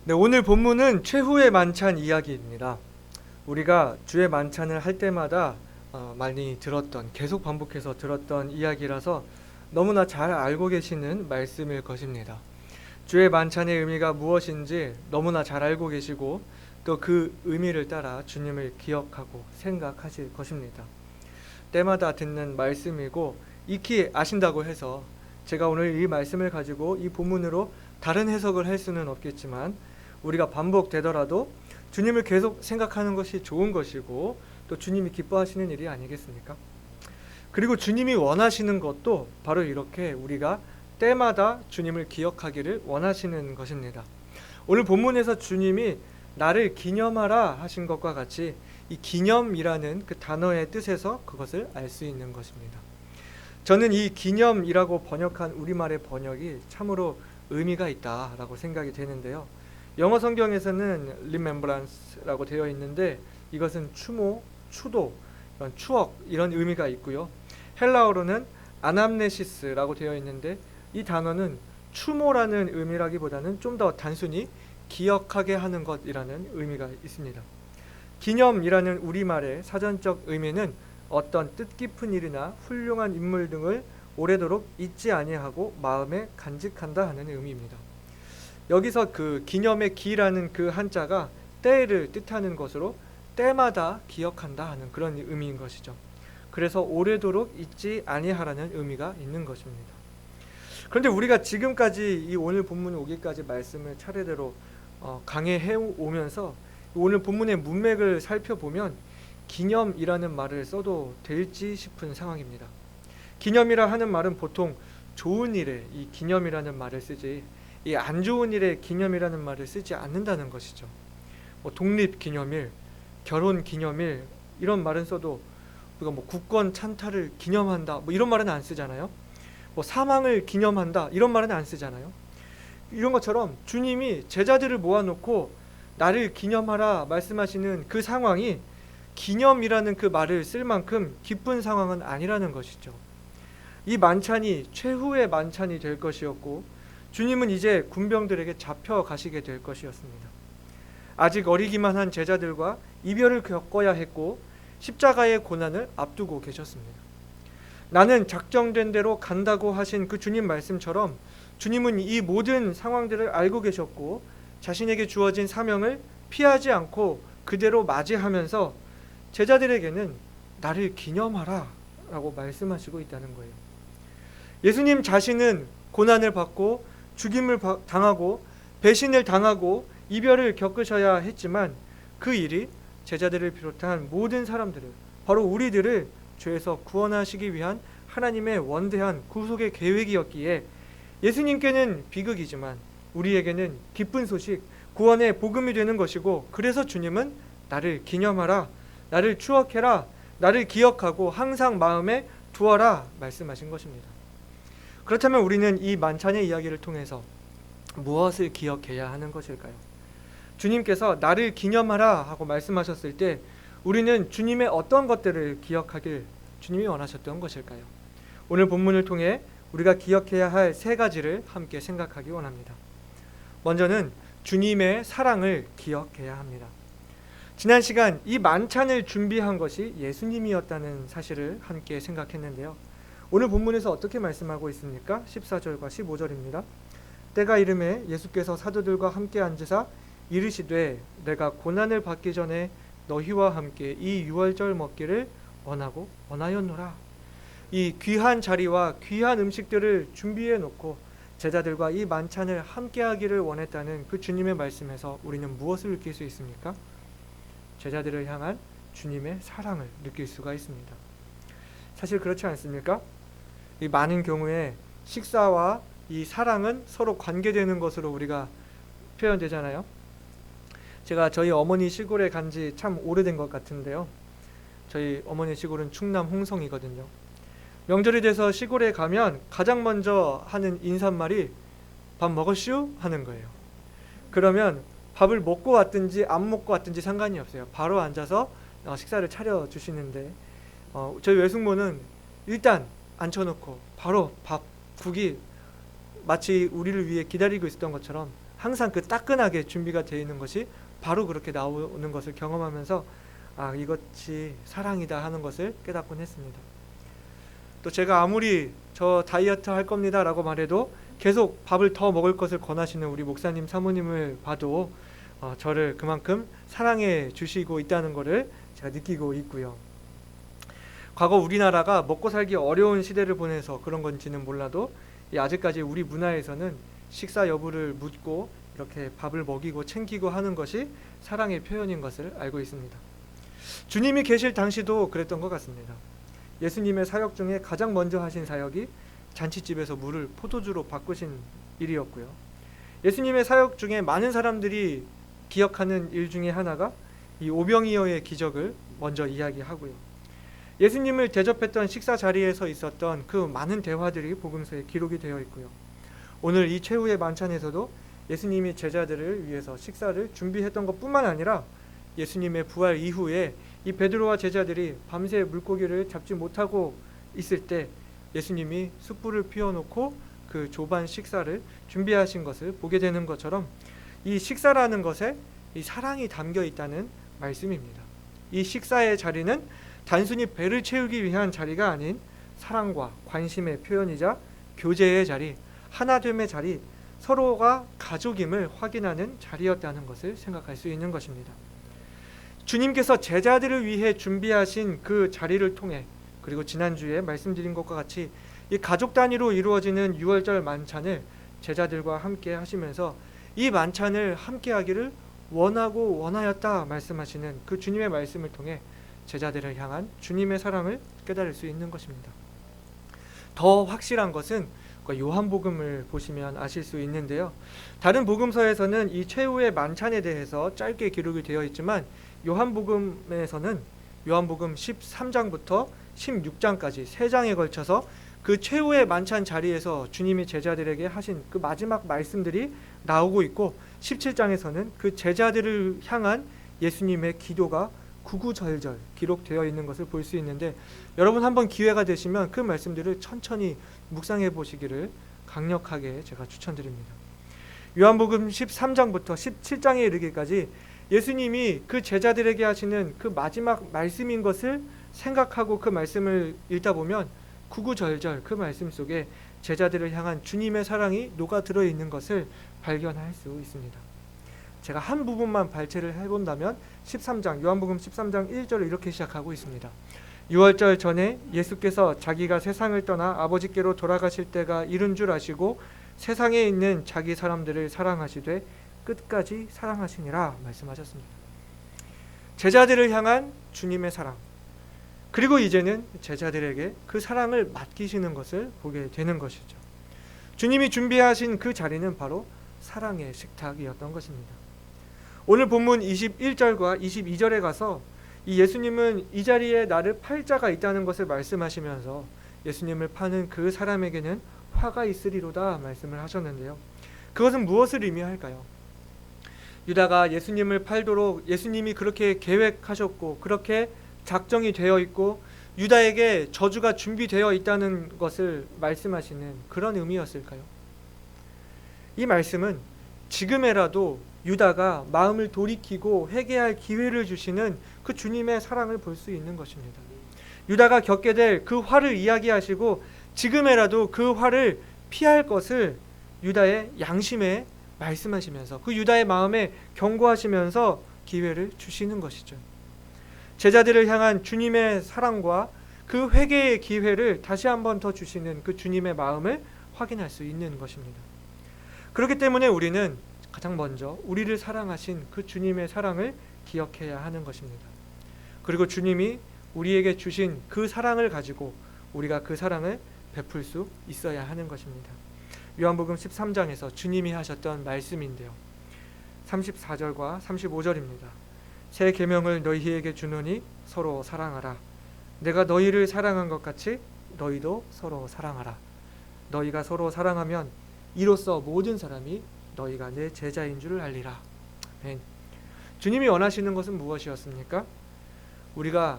네, 오늘 본문은 최후의 만찬 이야기입니다. 우리가 주의 만찬을 할 때마다 많이 들었던, 계속 반복해서 들었던 이야기라서 너무나 잘 알고 계시는 말씀일 것입니다. 주의 만찬의 의미가 무엇인지 너무나 잘 알고 계시고 또 그 의미를 따라 주님을 기억하고 생각하실 것입니다. 때마다 듣는 말씀이고 익히 아신다고 해서 제가 오늘 이 말씀을 가지고 이 본문으로 다른 해석을 할 수는 없겠지만 우리가 반복되더라도 주님을 계속 생각하는 것이 좋은 것이고 또 주님이 기뻐하시는 일이 아니겠습니까? 그리고 주님이 원하시는 것도 바로 이렇게 우리가 때마다 주님을 기억하기를 원하시는 것입니다. 오늘 본문에서 주님이 나를 기념하라 하신 것과 같이 이 기념이라는 그 단어의 뜻에서 그것을 알 수 있는 것입니다. 저는 이 기념이라고 번역한 우리말의 번역이 참으로 의미가 있다라고 생각이 되는데요. 영어 성경에서는 remembrance라고 되어 있는데 이것은 추모, 추도, 이런 추억 이런 의미가 있고요. 헬라어로는 아남네시스라고 되어 있는데 이 단어는 추모라는 의미라기보다는 좀 더 단순히 기억하게 하는 것이라는 의미가 있습니다. 기념이라는 우리말의 사전적 의미는 어떤 뜻깊은 일이나 훌륭한 인물 등을 오래도록 잊지 아니하고 마음에 간직한다 하는 의미입니다. 여기서 그 기념의 기라는 그 한자가 때를 뜻하는 것으로 때마다 기억한다 하는 그런 의미인 것이죠. 그래서 오래도록 잊지 아니하라는 의미가 있는 것입니다. 그런데 우리가 지금까지 이 오늘 본문 오기까지 말씀을 차례대로 강해해 오면서 오늘 본문의 문맥을 살펴보면 기념이라는 말을 써도 될지 싶은 상황입니다. 기념이라 하는 말은 보통 좋은 일에 이 기념이라는 말을 쓰지 이 안 좋은 일에 기념이라는 말을 쓰지 않는다는 것이죠. 독립기념일, 결혼기념일 이런 말은 써도 우리가 국권 찬탈을 기념한다 이런 말은 안 쓰잖아요. 사망을 기념한다 이런 말은 안 쓰잖아요. 이런 것처럼 주님이 제자들을 모아놓고 나를 기념하라 말씀하시는 그 상황이 기념이라는 그 말을 쓸 만큼 기쁜 상황은 아니라는 것이죠. 이 만찬이 최후의 만찬이 될 것이었고 주님은 이제 군병들에게 잡혀가시게 될 것이었습니다. 아직 어리기만 한 제자들과 이별을 겪어야 했고 십자가의 고난을 앞두고 계셨습니다. 나는 작정된 대로 간다고 하신 그 주님 말씀처럼 주님은 이 모든 상황들을 알고 계셨고 자신에게 주어진 사명을 피하지 않고 그대로 맞이하면서 제자들에게는 나를 기념하라 라고 말씀하시고 있다는 거예요. 예수님 자신은 고난을 받고 죽임을 당하고 배신을 당하고 이별을 겪으셔야 했지만 그 일이 제자들을 비롯한 모든 사람들을 바로 우리들을 죄에서 구원하시기 위한 하나님의 원대한 구속의 계획이었기에 예수님께는 비극이지만 우리에게는 기쁜 소식, 구원의 복음이 되는 것이고 그래서 주님은 나를 기념하라, 나를 추억해라, 나를 기억하고 항상 마음에 두어라 말씀하신 것입니다. 그렇다면 우리는 이 만찬의 이야기를 통해서 무엇을 기억해야 하는 것일까요? 주님께서 나를 기념하라 하고 말씀하셨을 때 우리는 주님의 어떤 것들을 기억하길 주님이 원하셨던 것일까요? 오늘 본문을 통해 우리가 기억해야 할 세 가지를 함께 생각하기 원합니다. 먼저는 주님의 사랑을 기억해야 합니다. 지난 시간 이 만찬을 준비한 것이 예수님이었다는 사실을 함께 생각했는데요. 오늘 본문에서 어떻게 말씀하고 있습니까? 14절과 15절입니다. 때가 이르매 예수께서 사도들과 함께 앉으사 이르시되 내가 고난을 받기 전에 너희와 함께 이 유월절 먹기를 원하였노라. 이 귀한 자리와 귀한 음식들을 준비해 놓고 제자들과 이 만찬을 함께 하기를 원했다는 그 주님의 말씀에서 우리는 무엇을 느낄 수 있습니까? 제자들을 향한 주님의 사랑을 느낄 수가 있습니다. 사실 그렇지 않습니까? 이 많은 경우에 식사와 이 사랑은 서로 관계되는 것으로 우리가 표현되잖아요. 제가 저희 어머니 시골에 간 지 참 오래된 것 같은데요. 저희 어머니 시골은 충남 홍성이거든요. 명절이 돼서 시골에 가면 가장 먼저 하는 인사말이 밥 먹었슈? 하는 거예요. 그러면 밥을 먹고 왔든지 안 먹고 왔든지 상관이 없어요. 바로 앉아서 식사를 차려주시는데 저희 외숙모는 일단 앉혀놓고 바로 밥, 국이 마치 우리를 위해 기다리고 있었던 것처럼 항상 그 따끈하게 준비가 되어 있는 것이 바로 그렇게 나오는 것을 경험하면서 아, 이것이 사랑이다 하는 것을 깨닫곤 했습니다. 또 제가 아무리 저 다이어트 할 겁니다 라고 말해도 계속 밥을 더 먹을 것을 권하시는 우리 목사님 사모님을 봐도 저를 그만큼 사랑해 주시고 있다는 것을 제가 느끼고 있고요. 과거 우리나라가 먹고 살기 어려운 시대를 보내서 그런 건지는 몰라도 아직까지 우리 문화에서는 식사 여부를 묻고 이렇게 밥을 먹이고 챙기고 하는 것이 사랑의 표현인 것을 알고 있습니다. 주님이 계실 당시도 그랬던 것 같습니다. 예수님의 사역 중에 가장 먼저 하신 사역이 잔치집에서 물을 포도주로 바꾸신 일이었고요. 예수님의 사역 중에 많은 사람들이 기억하는 일 중에 하나가 이 오병이어의 기적을 먼저 이야기하고요. 예수님을 대접했던 식사 자리에서 있었던 그 많은 대화들이 복음서에 기록이 되어 있고요. 오늘 이 최후의 만찬에서도 예수님이 제자들을 위해서 식사를 준비했던 것뿐만 아니라 예수님의 부활 이후에 이 베드로와 제자들이 밤새 물고기를 잡지 못하고 있을 때 예수님이 숯불을 피워놓고 그 조반 식사를 준비하신 것을 보게 되는 것처럼 이 식사라는 것에 이 사랑이 담겨 있다는 말씀입니다. 이 식사의 자리는 단순히 배를 채우기 위한 자리가 아닌 사랑과 관심의 표현이자 교제의 자리, 하나됨의 자리, 서로가 가족임을 확인하는 자리였다는 것을 생각할 수 있는 것입니다. 주님께서 제자들을 위해 준비하신 그 자리를 통해, 그리고 지난주에 말씀드린 것과 같이 이 가족 단위로 이루어지는 유월절 만찬을 제자들과 함께 하시면서 이 만찬을 함께 하기를 원하고 원하였다 말씀하시는 그 주님의 말씀을 통해 제자들을 향한 주님의 사랑을 깨달을 수 있는 것입니다. 더 확실한 것은 요한복음을 보시면 아실 수 있는데요. 다른 복음서에서는 이 최후의 만찬에 대해서 짧게 기록이 되어 있지만 요한복음에서는 요한복음 13장부터 16장까지 3장에 걸쳐서 그 최후의 만찬 자리에서 주님이 제자들에게 하신 그 마지막 말씀들이 나오고 있고 17장에서는 그 제자들을 향한 예수님의 기도가 구구절절 기록되어 있는 것을 볼 수 있는데 여러분 한번 기회가 되시면 그 말씀들을 천천히 묵상해 보시기를 강력하게 제가 추천드립니다. 요한복음 13장부터 17장에 이르기까지 예수님이 그 제자들에게 하시는 그 마지막 말씀인 것을 생각하고 그 말씀을 읽다 보면 구구절절 그 말씀 속에 제자들을 향한 주님의 사랑이 녹아들어 있는 것을 발견할 수 있습니다. 제가 한 부분만 발췌를 해본다면 13장 요한복음 13장 1절을 이렇게 시작하고 있습니다. 유월절 전에 예수께서 자기가 세상을 떠나 아버지께로 돌아가실 때가 이른 줄 아시고 세상에 있는 자기 사람들을 사랑하시되 끝까지 사랑하시니라 말씀하셨습니다. 제자들을 향한 주님의 사랑, 그리고 이제는 제자들에게 그 사랑을 맡기시는 것을 보게 되는 것이죠. 주님이 준비하신 그 자리는 바로 사랑의 식탁이었던 것입니다. 오늘 본문 21절과 22절에 가서 이 예수님은 이 자리에 나를 팔 자가 있다는 것을 말씀하시면서 예수님을 파는 그 사람에게는 화가 있으리로다 말씀을 하셨는데요. 그것은 무엇을 의미할까요? 유다가 예수님을 팔도록 예수님이 그렇게 계획하셨고 그렇게 작정이 되어 있고 유다에게 저주가 준비되어 있다는 것을 말씀하시는 그런 의미였을까요? 이 말씀은 지금에라도 유다가 마음을 돌이키고 회개할 기회를 주시는 그 주님의 사랑을 볼 수 있는 것입니다. 유다가 겪게 될 그 화를 이야기하시고 지금에라도 그 화를 피할 것을 유다의 양심에 말씀하시면서 그 유다의 마음에 경고하시면서 기회를 주시는 것이죠. 제자들을 향한 주님의 사랑과 그 회개의 기회를 다시 한번 더 주시는 그 주님의 마음을 확인할 수 있는 것입니다. 그렇기 때문에 우리는 가장 먼저 우리를 사랑하신 그 주님의 사랑을 기억해야 하는 것입니다. 그리고 주님이 우리에게 주신 그 사랑을 가지고 우리가 그 사랑을 베풀 수 있어야 하는 것입니다. 요한복음 13장에서 주님이 하셨던 말씀인데요. 34절과 35절입니다. 새 계명을 너희에게 주노니 서로 사랑하라. 내가 너희를 사랑한 것 같이 너희도 서로 사랑하라. 너희가 서로 사랑하면 이로써 모든 사람이 너희가 내 제자인 줄 알리라. 아멘. 주님이 원하시는 것은 무엇이었습니까? 우리가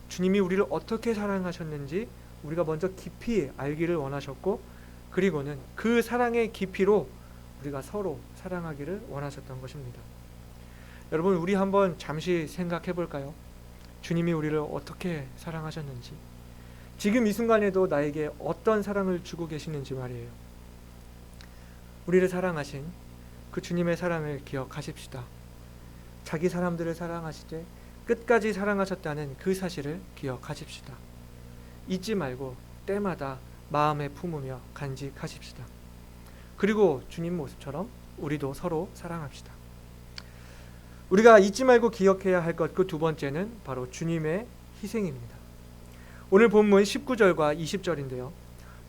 주님이 우리를 어떻게 사랑하셨는지 우리가 먼저 깊이 알기를 원하셨고, 그리고는 그 사랑의 깊이로 우리가 서로 사랑하기를 원하셨던 것입니다. 여러분, 우리 한번 잠시 생각해 볼까요? 주님이 우리를 어떻게 사랑하셨는지, 지금 이 순간에도 나에게 어떤 사랑을 주고 계시는지 말이에요. 우리를 사랑하신 그 주님의 사랑을 기억하십시다. 자기 사람들을 사랑하시되 끝까지 사랑하셨다는 그 사실을 기억하십시다. 잊지 말고 때마다 마음에 품으며 간직하십시다. 그리고 주님 모습처럼 우리도 서로 사랑합시다. 우리가 잊지 말고 기억해야 할 것, 그 두 번째는 바로 주님의 희생입니다. 오늘 본문 19절과 20절인데요.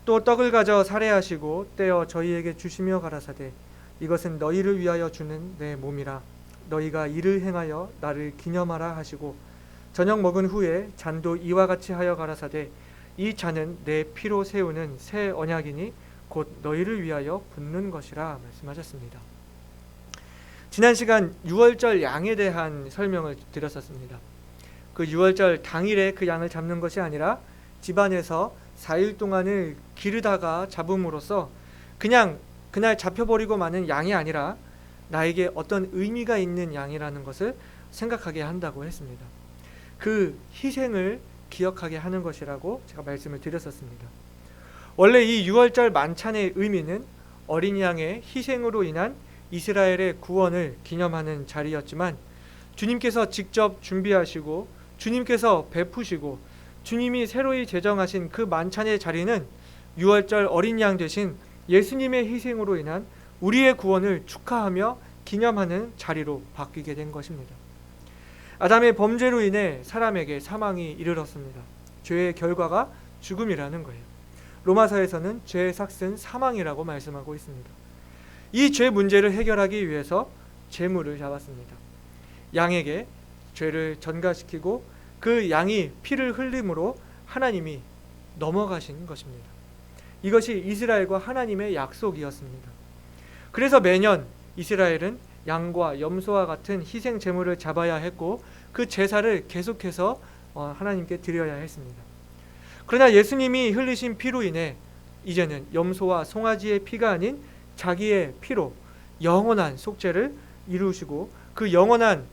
또 떡을 가져 살해하시고 떼어 저희에게 주시며 가라사대 이것은 너희를 위하여 주는 내 몸이라 너희가 이를 행하여 나를 기념하라 하시고 저녁 먹은 후에 잔도 이와 같이 하여 가라사대 이 잔은 내 피로 세우는 새 언약이니 곧 너희를 위하여 붓는 것이라 말씀하셨습니다. 지난 시간 유월절 양에 대한 설명을 드렸었습니다. 그 유월절 당일에 그 양을 잡는 것이 아니라 집안에서 4일 동안을 기르다가 잡음으로써 그냥 그날 잡혀버리고 마는 양이 아니라 나에게 어떤 의미가 있는 양이라는 것을 생각하게 한다고 했습니다. 그 희생을 기억하게 하는 것이라고 제가 말씀을 드렸었습니다. 원래 이 유월절 만찬의 의미는 어린 양의 희생으로 인한 이스라엘의 구원을 기념하는 자리였지만 주님께서 직접 준비하시고 주님께서 베푸시고 주님이 새로이 제정하신 그 만찬의 자리는 유월절 어린 양 대신 예수님의 희생으로 인한 우리의 구원을 축하하며 기념하는 자리로 바뀌게 된 것입니다. 아담의 범죄로 인해 사람에게 사망이 이르렀습니다. 죄의 결과가 죽음이라는 거예요. 로마서에서는 죄의 삭은 사망이라고 말씀하고 있습니다. 이 죄 문제를 해결하기 위해서 제물을 잡았습니다. 양에게 죄를 전가시키고 그 양이 피를 흘림으로 하나님이 넘어가신 것입니다. 이것이 이스라엘과 하나님의 약속이었습니다. 그래서 매년 이스라엘은 양과 염소와 같은 희생 제물을 잡아야 했고 그 제사를 계속해서 하나님께 드려야 했습니다. 그러나 예수님이 흘리신 피로 인해 이제는 염소와 송아지의 피가 아닌 자기의 피로 영원한 속죄를 이루시고 그 영원한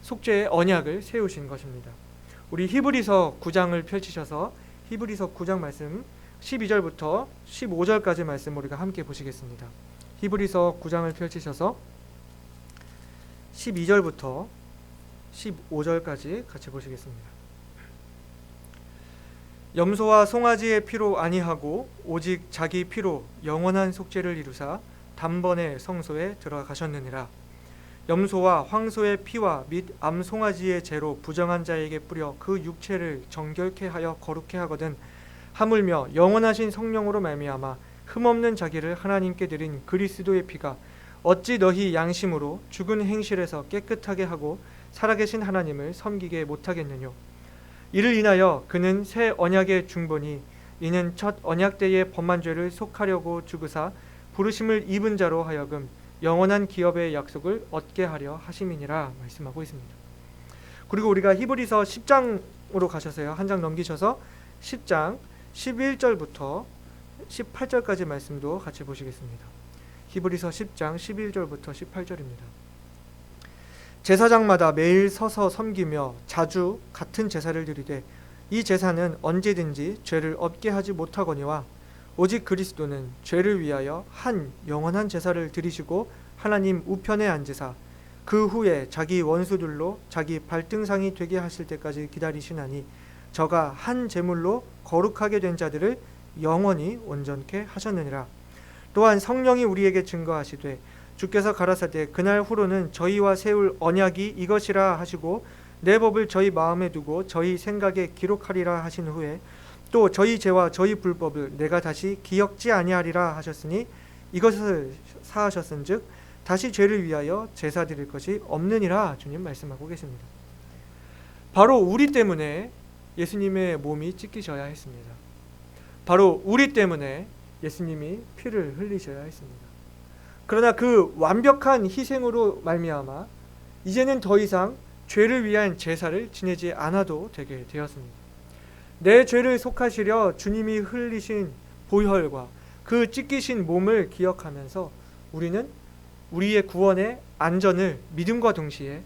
속죄의 언약을 세우신 것입니다. 우리 히브리서 9장을 펼치셔서 히브리서 9장 말씀 12절부터 15절까지 말씀 우리가 함께 보시겠습니다. 히브리서 9장을 펼치셔서 12절부터 15절까지 같이 보시겠습니다. 염소와 송아지의 피로 아니하고 오직 자기 피로 영원한 속죄를 이루사 단번에 성소에 들어가셨느니라. 염소와 황소의 피와 및 암송아지의 죄로 부정한 자에게 뿌려 그 육체를 정결케 하여 거룩케 하거든 하물며 영원하신 성령으로 말미암아 흠없는 자기를 하나님께 드린 그리스도의 피가 어찌 너희 양심으로 죽은 행실에서 깨끗하게 하고 살아계신 하나님을 섬기게 못하겠느뇨. 이를 인하여 그는 새 언약의 중보니 이는 첫 언약 때의 범한 죄를 속하려고 죽으사 부르심을 입은 자로 하여금 영원한 기업의 약속을 얻게 하려 하심이니라 말씀하고 있습니다. 그리고 우리가 히브리서 10장으로 가셔서요. 한 장 넘기셔서 10장 11절부터 18절까지 말씀도 같이 보시겠습니다. 히브리서 10장 11절부터 18절입니다. 제사장마다 매일 서서 섬기며 자주 같은 제사를 드리되 이 제사는 언제든지 죄를 없게 하지 못하거니와 오직 그리스도는 죄를 위하여 한 영원한 제사를 드리시고 하나님 우편에 앉으사 그 후에 자기 원수들로 자기 발등상이 되게 하실 때까지 기다리시나니 저가 한 제물로 거룩하게 된 자들을 영원히 온전케 하셨느니라. 또한 성령이 우리에게 증거하시되 주께서 가라사대 그날 후로는 저희와 세울 언약이 이것이라 하시고 내 법을 저희 마음에 두고 저희 생각에 기록하리라 하신 후에 또 저희 죄와 저희 불법을 내가 다시 기억지 아니하리라 하셨으니 이것을 사하셨은즉 다시 죄를 위하여 제사 드릴 것이 없느니라 주님 말씀하고 계십니다. 바로 우리 때문에 예수님의 몸이 찢기셔야 했습니다. 바로 우리 때문에 예수님이 피를 흘리셔야 했습니다. 그러나 그 완벽한 희생으로 말미암아 이제는 더 이상 죄를 위한 제사를 지내지 않아도 되게 되었습니다. 내 죄를 속하시려 주님이 흘리신 보혈과 그 찢기신 몸을 기억하면서 우리는 우리의 구원의 안전을 믿음과 동시에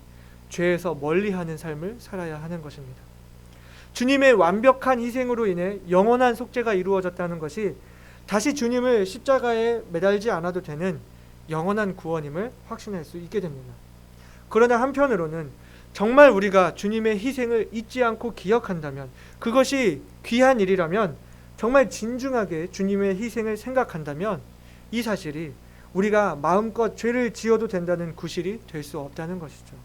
죄에서 멀리하는 삶을 살아야 하는 것입니다. 주님의 완벽한 희생으로 인해 영원한 속죄가 이루어졌다는 것이 다시 주님을 십자가에 매달지 않아도 되는 영원한 구원임을 확신할 수 있게 됩니다. 그러나 한편으로는 정말 우리가 주님의 희생을 잊지 않고 기억한다면, 그것이 귀한 일이라면, 정말 진중하게 주님의 희생을 생각한다면 이 사실이 우리가 마음껏 죄를 지어도 된다는 구실이 될 수 없다는 것이죠.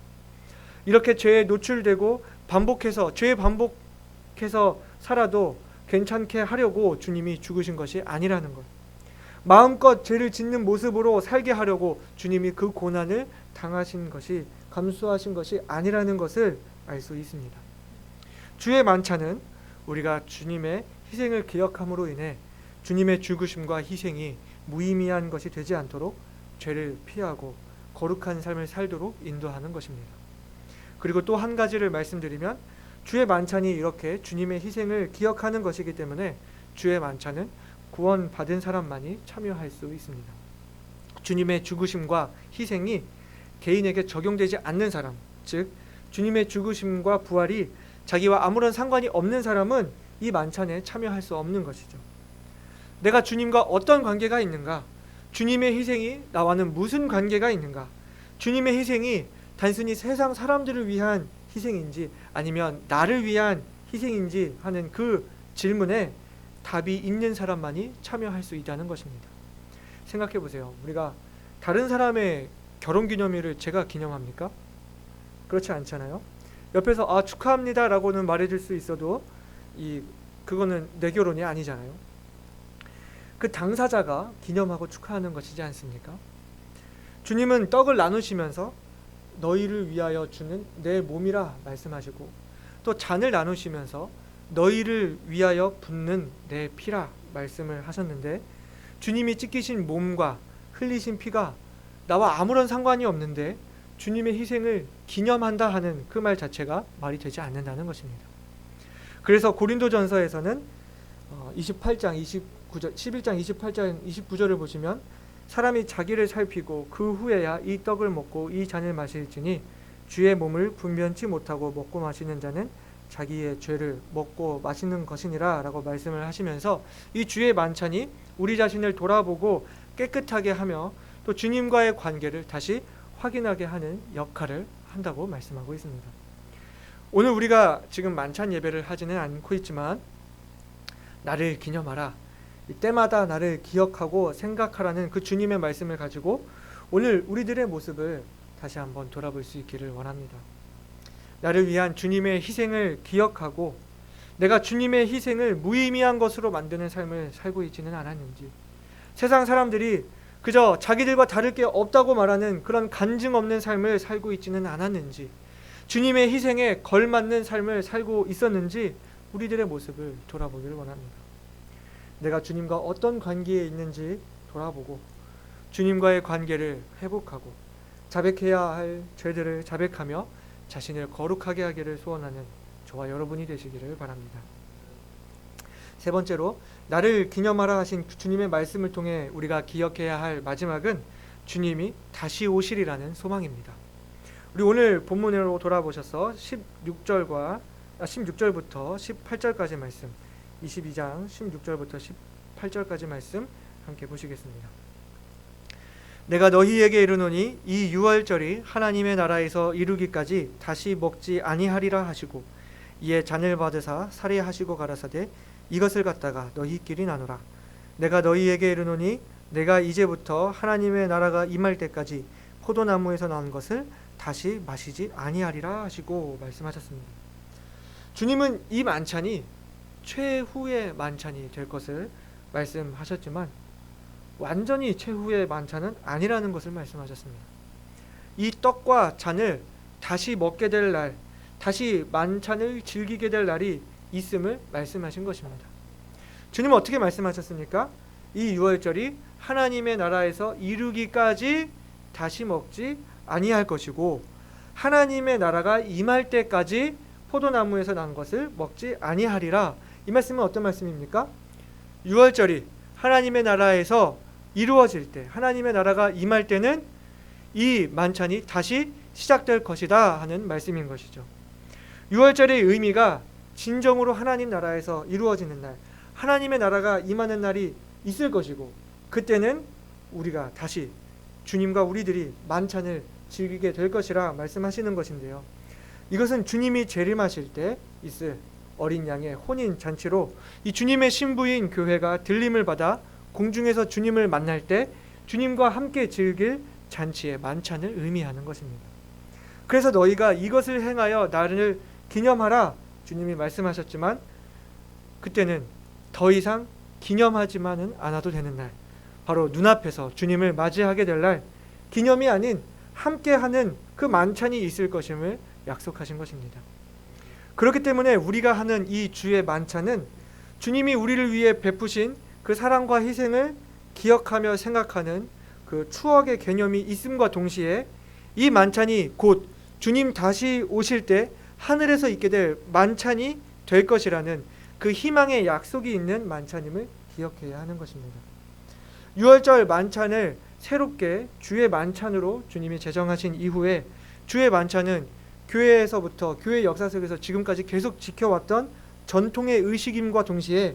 이렇게 죄에 노출되고 죄에 반복해서 살아도 괜찮게 하려고 주님이 죽으신 것이 아니라는 것, 마음껏 죄를 짓는 모습으로 살게 하려고 주님이 그 고난을 당하신 것이, 감수하신 것이 아니라는 것을 알 수 있습니다. 주의 만찬은 우리가 주님의 희생을 기억함으로 인해 주님의 죽으심과 희생이 무의미한 것이 되지 않도록 죄를 피하고 거룩한 삶을 살도록 인도하는 것입니다. 그리고 또 한 가지를 말씀드리면, 주의 만찬이 이렇게 주님의 희생을 기억하는 것이기 때문에 주의 만찬은 구원받은 사람만이 참여할 수 있습니다. 주님의 죽으심과 희생이 개인에게 적용되지 않는 사람, 즉 주님의 죽으심과 부활이 자기와 아무런 상관이 없는 사람은 이 만찬에 참여할 수 없는 것이죠. 내가 주님과 어떤 관계가 있는가? 주님의 희생이 나와는 무슨 관계가 있는가? 주님의 희생이 단순히 세상 사람들을 위한 희생인지 아니면 나를 위한 희생인지 하는 그 질문에 답이 있는 사람만이 참여할 수 있다는 것입니다. 생각해 보세요. 우리가 다른 사람의 결혼기념일을 제가 기념합니까? 그렇지 않잖아요. 옆에서 축하합니다 라고는 말해줄 수 있어도 그거는 내 결혼이 아니잖아요. 그 당사자가 기념하고 축하하는 것이지 않습니까? 주님은 떡을 나누시면서 너희를 위하여 주는 내 몸이라 말씀하시고, 또 잔을 나누시면서 너희를 위하여 붓는 내 피라 말씀을 하셨는데, 주님이 찢기신 몸과 흘리신 피가 나와 아무런 상관이 없는데 주님의 희생을 기념한다 하는 그 말 자체가 말이 되지 않는다는 것입니다. 그래서 고린도전서에서는 28장 29절, 11장 28장 29절을 보시면, 사람이 자기를 살피고 그 후에야 이 떡을 먹고 이 잔을 마실지니 주의 몸을 분변치 못하고 먹고 마시는 자는 자기의 죄를 먹고 마시는 것이니라 라고 말씀을 하시면서, 이 주의 만찬이 우리 자신을 돌아보고 깨끗하게 하며 또 주님과의 관계를 다시 확인하게 하는 역할을 한다고 말씀하고 있습니다. 오늘 우리가 지금 만찬 예배를 하지는 않고 있지만 나를 기념하라, 때마다 나를 기억하고 생각하라는 그 주님의 말씀을 가지고 오늘 우리들의 모습을 다시 한번 돌아볼 수 있기를 원합니다. 나를 위한 주님의 희생을 기억하고 내가 주님의 희생을 무의미한 것으로 만드는 삶을 살고 있지는 않았는지, 세상 사람들이 그저 자기들과 다를 게 없다고 말하는 그런 간증 없는 삶을 살고 있지는 않았는지, 주님의 희생에 걸맞는 삶을 살고 있었는지 우리들의 모습을 돌아보기를 원합니다. 내가 주님과 어떤 관계에 있는지 돌아보고 주님과의 관계를 회복하고 자백해야 할 죄들을 자백하며 자신을 거룩하게 하기를 소원하는 저와 여러분이 되시기를 바랍니다. 세 번째로, 나를 기념하라 하신 주님의 말씀을 통해 우리가 기억해야 할 마지막은 주님이 다시 오시리라는 소망입니다. 우리 오늘 본문으로 돌아보셔서 16절부터 18절까지 말씀, 22장 16절부터 18절까지 말씀 함께 보시겠습니다. 내가 너희에게 이르노니 이 유월절이 하나님의 나라에서 이루기까지 다시 먹지 아니하리라 하시고, 이에 잔을 받으사 살해하시고 가라사대 이것을 갖다가 너희끼리 나누라. 내가 너희에게 이르노니 내가 이제부터 하나님의 나라가 임할 때까지 포도나무에서 나온 것을 다시 마시지 아니하리라 하시고 말씀하셨습니다. 주님은 이 만찬이 최후의 만찬이 될 것을 말씀하셨지만 완전히 최후의 만찬은 아니라는 것을 말씀하셨습니다. 이 떡과 잔을 다시 먹게 될 날, 다시 만찬을 즐기게 될 날이 있음을 말씀하신 것입니다. 주님은 어떻게 말씀하셨습니까? 이 유월절이 하나님의 나라에서 이루기까지 다시 먹지 아니할 것이고, 하나님의 나라가 임할 때까지 포도나무에서 난 것을 먹지 아니하리라. 이 말씀은 어떤 말씀입니까? 유월절이 하나님의 나라에서 이루어질 때, 하나님의 나라가 임할 때는 이 만찬이 다시 시작될 것이다 하는 말씀인 것이죠. 유월절의 의미가 진정으로 하나님 나라에서 이루어지는 날, 하나님의 나라가 임하는 날이 있을 것이고, 그때는 우리가 다시 주님과 우리들이 만찬을 즐기게 될 것이라 말씀하시는 것인데요. 이것은 주님이 재림하실 때 있을 어린 양의 혼인 잔치로 이 주님의 신부인 교회가 들림을 받아 공중에서 주님을 만날 때 주님과 함께 즐길 잔치의 만찬을 의미하는 것입니다. 그래서 너희가 이것을 행하여 나를 기념하라 주님이 말씀하셨지만, 그때는 더 이상 기념하지만은 않아도 되는 날, 바로 눈앞에서 주님을 맞이하게 될 날, 기념이 아닌 함께하는 그 만찬이 있을 것임을 약속하신 것입니다. 그렇기 때문에 우리가 하는 이 주의 만찬은 주님이 우리를 위해 베푸신 그 사랑과 희생을 기억하며 생각하는 그 추억의 개념이 있음과 동시에 이 만찬이 곧 주님 다시 오실 때 하늘에서 있게 될 만찬이 될 것이라는 그 희망의 약속이 있는 만찬임을 기억해야 하는 것입니다. 유월절 만찬을 새롭게 주의 만찬으로 주님이 제정하신 이후에 주의 만찬은 교회에서부터 교회 역사 속에서 지금까지 계속 지켜왔던 전통의 의식임과 동시에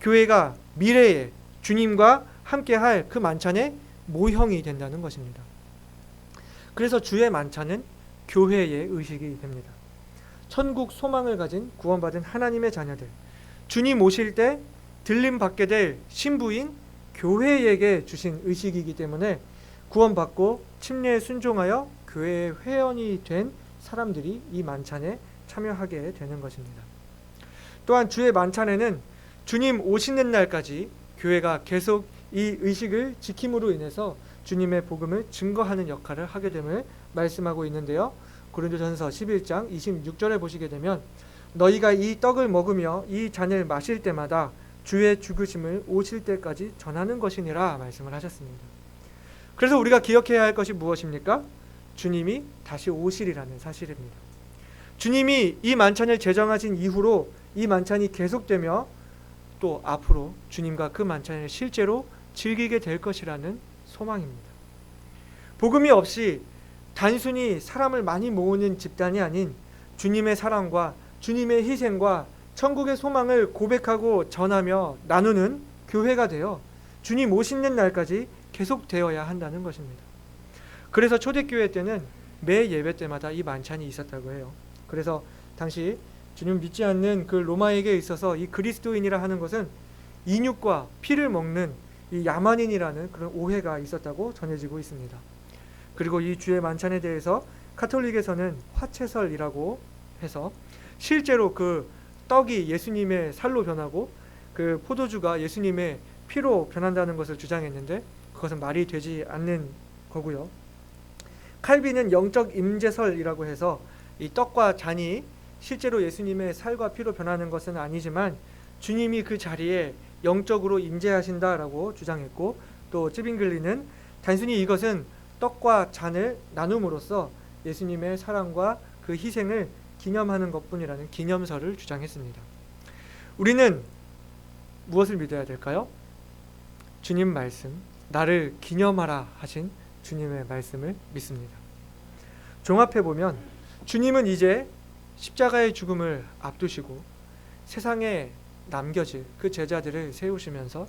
교회가 미래에 주님과 함께할 그 만찬의 모형이 된다는 것입니다. 그래서 주의 만찬은 교회의 의식이 됩니다. 천국 소망을 가진 구원받은 하나님의 자녀들, 주님 오실 때 들림 받게 될 신부인 교회에게 주신 의식이기 때문에 구원받고 침례에 순종하여 교회의 회원이 된 사람들이 이 만찬에 참여하게 되는 것입니다. 또한 주의 만찬에는 주님 오시는 날까지 교회가 계속 이 의식을 지킴으로 인해서 주님의 복음을 증거하는 역할을 하게 됨을 말씀하고 있는데요. 고린도전서 11장 26절에 보시게 되면 너희가 이 떡을 먹으며 이 잔을 마실 때마다 주의 죽으심을 오실 때까지 전하는 것이니라 말씀을 하셨습니다. 그래서 우리가 기억해야 할 것이 무엇입니까? 주님이 다시 오시리라는 사실입니다. 주님이 이 만찬을 제정하신 이후로 이 만찬이 계속되며 또 앞으로 주님과 그 만찬을 실제로 즐기게 될 것이라는 소망입니다. 복음이 없이 단순히 사람을 많이 모으는 집단이 아닌 주님의 사랑과 주님의 희생과 천국의 소망을 고백하고 전하며 나누는 교회가 되어 주님 오시는 날까지 계속되어야 한다는 것입니다. 그래서 초대교회 때는 매 예배 때마다 이 만찬이 있었다고 해요. 그래서 당시 주님 믿지 않는 그 로마에게 있어서 이 그리스도인이라 하는 것은 인육과 피를 먹는 이 야만인이라는 그런 오해가 있었다고 전해지고 있습니다. 그리고 이 주의 만찬에 대해서 카톨릭에서는 화채설이라고 해서 실제로 그 떡이 예수님의 살로 변하고 그 포도주가 예수님의 피로 변한다는 것을 주장했는데 그것은 말이 되지 않는 거고요. 칼빈은 영적 임재설이라고 해서 이 떡과 잔이 실제로 예수님의 살과 피로 변하는 것은 아니지만 주님이 그 자리에 영적으로 임재하신다라고 주장했고, 또 찌빙글리는 단순히 이것은 떡과 잔을 나눔으로써 예수님의 사랑과 그 희생을 기념하는 것뿐이라는 기념설을 주장했습니다. 우리는 무엇을 믿어야 될까요? 주님 말씀, 나를 기념하라 하신 주님의 말씀을 믿습니다. 종합해보면 주님은 이제 십자가의 죽음을 앞두시고 세상에 남겨질 그 제자들을 세우시면서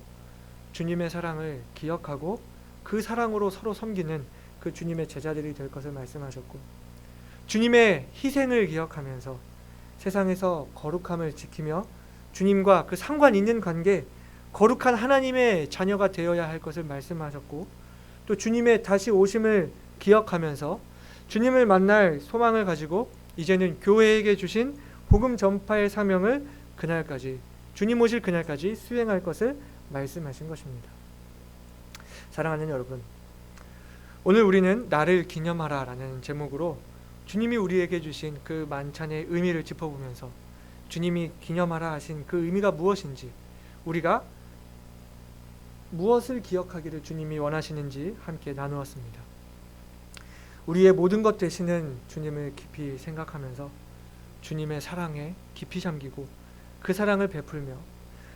주님의 사랑을 기억하고 그 사랑으로 서로 섬기는 그 주님의 제자들이 될 것을 말씀하셨고, 주님의 희생을 기억하면서 세상에서 거룩함을 지키며 주님과 그 상관 있는 관계, 거룩한 하나님의 자녀가 되어야 할 것을 말씀하셨고, 또 주님의 다시 오심을 기억하면서 주님을 만날 소망을 가지고 이제는 교회에게 주신 복음 전파의 사명을 그날까지, 주님 오실 그날까지 수행할 것을 말씀하신 것입니다. 사랑하는 여러분, 오늘 우리는 나를 기념하라 라는 제목으로 주님이 우리에게 주신 그 만찬의 의미를 짚어보면서 주님이 기념하라 하신 그 의미가 무엇인지, 우리가 무엇을 기억하기를 주님이 원하시는지 함께 나누었습니다. 우리의 모든 것 되시는 주님을 깊이 생각하면서 주님의 사랑에 깊이 잠기고 그 사랑을 베풀며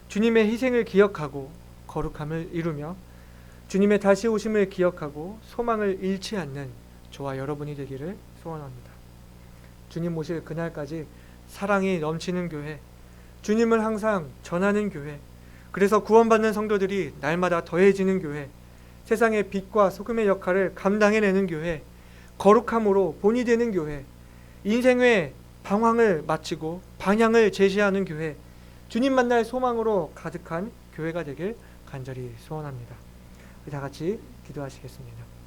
주님의 희생을 기억하고 거룩함을 이루며 주님의 다시 오심을 기억하고 소망을 잃지 않는 저와 여러분이 되기를 소원합니다. 주님 오실 그날까지 사랑이 넘치는 교회, 주님을 항상 전하는 교회, 그래서 구원받는 성도들이 날마다 더해지는 교회, 세상의 빛과 소금의 역할을 감당해내는 교회, 거룩함으로 본이 되는 교회, 인생의 방황을 마치고 방향을 제시하는 교회, 주님 만날 소망으로 가득한 교회가 되길 간절히 소원합니다. 우리 다 같이 기도하시겠습니다.